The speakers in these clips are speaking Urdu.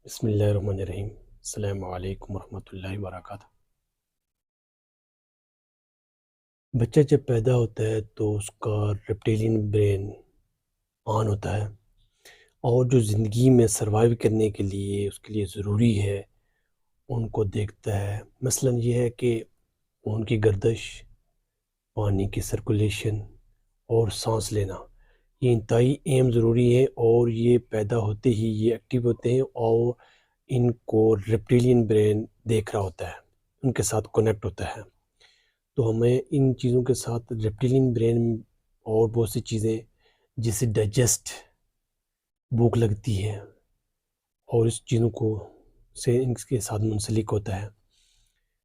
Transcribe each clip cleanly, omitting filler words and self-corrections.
بسم اللہ الرحمن الرحیم۔ السلام علیکم ورحمۃ اللہ وبرکاتہ۔ بچہ جب پیدا ہوتا ہے تو اس کا ریپٹیلین برین آن ہوتا ہے، اور جو زندگی میں سروائیو کرنے کے لیے اس کے لیے ضروری ہے ان کو دیکھتا ہے۔ مثلا یہ ہے کہ ان کی گردش، پانی کی سرکولیشن اور سانس لینا، یہ انتہائی اہم ضروری ہے، اور یہ پیدا ہوتے ہی یہ ایکٹیو ہوتے ہیں، اور ان کو ریپٹیلین برین دیکھ رہا ہوتا ہے، ان کے ساتھ کنیکٹ ہوتا ہے۔ تو ہمیں ان چیزوں کے ساتھ ریپٹیلین برین اور بہت سی چیزیں جیسے ڈائجسٹ، بھوک لگتی ہے، اور اس چیزوں کو سے ان کے ساتھ منسلک ہوتا ہے۔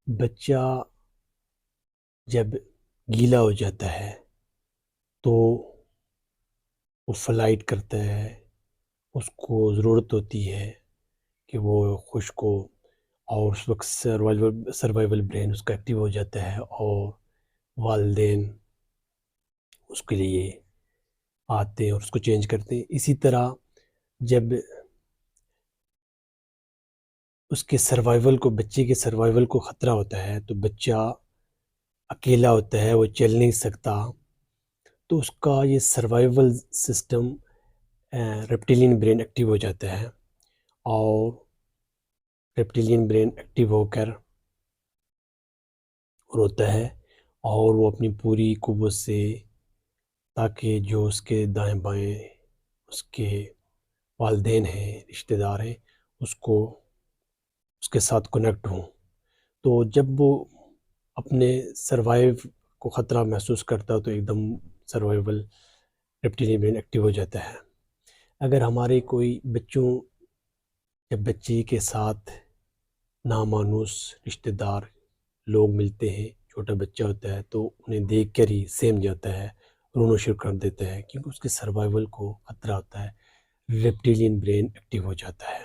بچہ جب گیلا ہو جاتا ہے تو وہ فلائٹ کرتا ہے، اس کو ضرورت ہوتی ہے کہ وہ خشک ہو، اور اس وقت سروائیول برین اس کا ایکٹیو ہو جاتا ہے، اور والدین اس کے لیے آتے ہیں اور اس کو چینج کرتے ہیں۔ اسی طرح جب اس کے سروائیول کو، بچے کے سروائیول کو خطرہ ہوتا ہے، تو بچہ اکیلا ہوتا ہے، وہ چل نہیں سکتا، تو اس کا یہ سروائیول سسٹم ریپٹیلین برین ایکٹیو ہو جاتا ہے، اور ریپٹیلین برین ایکٹیو ہو کر روتا ہے، اور وہ اپنی پوری قوت سے، تاکہ جو اس کے دائیں بائیں اس کے والدین ہیں، رشتہ دار ہیں، اس کے ساتھ کنیکٹ ہوں۔ تو جب وہ اپنے سروائیو کو خطرہ محسوس کرتا تو ایک دم سروائیول ریپٹیلین برین ایکٹیو ہو جاتا ہے۔ اگر ہمارے کوئی بچوں یا بچی کے ساتھ نامانوس رشتہ دار لوگ ملتے ہیں، چھوٹا بچہ ہوتا ہے، تو انہیں دیکھ کر ہی سہم جاتا ہے، رونا شروع کر دیتا ہے، کیونکہ اس کے سروائیول کو خطرہ ہوتا ہے، ریپٹیلین برین ایکٹیو ہو جاتا ہے۔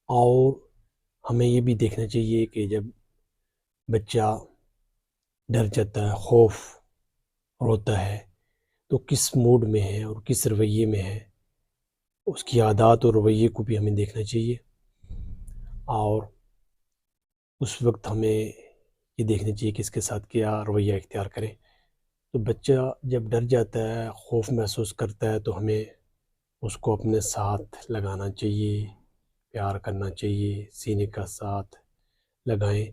اور ہمیں یہ بھی دیکھنا چاہیے کہ جب بچہ ڈر جاتا ہے، خوف روتا ہے، تو کس موڈ میں ہے اور کس رویے میں ہے، اس کی عادات اور رویے کو بھی ہمیں دیکھنا چاہیے، اور اس وقت ہمیں یہ دیکھنا چاہیے کہ اس کے ساتھ کیا رویہ اختیار کریں۔ تو بچہ جب ڈر جاتا ہے، خوف محسوس کرتا ہے، تو ہمیں اس کو اپنے ساتھ لگانا چاہیے، پیار کرنا چاہیے، سینے کا ساتھ لگائیں،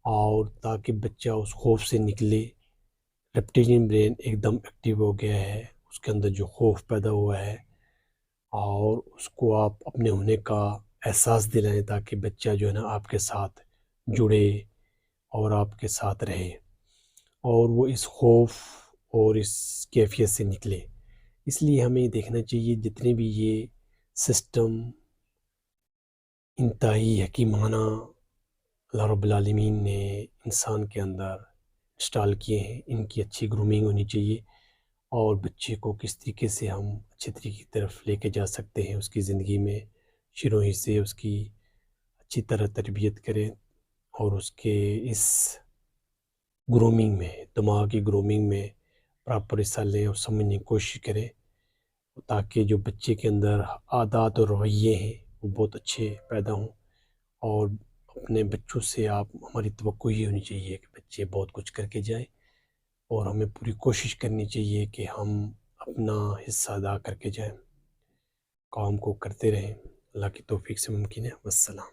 اور تاکہ بچہ اس خوف سے نکلے۔ ریپٹیلین برین ایک دم ایکٹیو ہو گیا ہے، اس کے اندر جو خوف پیدا ہوا ہے، اور اس کو آپ اپنے ہونے کا احساس دلائیں، تاکہ بچہ جو ہے نا آپ کے ساتھ جڑے اور آپ کے ساتھ رہے، اور وہ اس خوف اور اس کیفیت سے نکلے۔ اس لیے ہمیں یہ دیکھنا چاہیے جتنے بھی یہ سسٹم انتہائی حکیمانہ اللہ رب العالمین نے انسان کے اندر انسٹال کیے ہیں، ان کی اچھی گرومنگ ہونی چاہیے، اور بچے کو کس طریقے سے ہم اچھے طریقے کی طرف لے کے جا سکتے ہیں، اس کی زندگی میں شروع ہی سے اس کی اچھی طرح تربیت کریں، اور اس کے اس گرومنگ میں، دماغ کی گرومنگ میں پراپر حصہ لیں اور سمجھنے کی کوشش کریں، تاکہ جو بچے کے اندر عادات اور رویے ہیں وہ بہت اچھے پیدا ہوں۔ اور اپنے بچوں سے ہماری توقع یہ ہونی چاہیے کہ بچے بہت کچھ کر کے جائیں، اور ہمیں پوری کوشش کرنی چاہیے کہ ہم اپنا حصہ ادا کر کے جائیں، کام کو کرتے رہیں۔ اللہ کی توفیق سے ممکن ہے۔ والسلام۔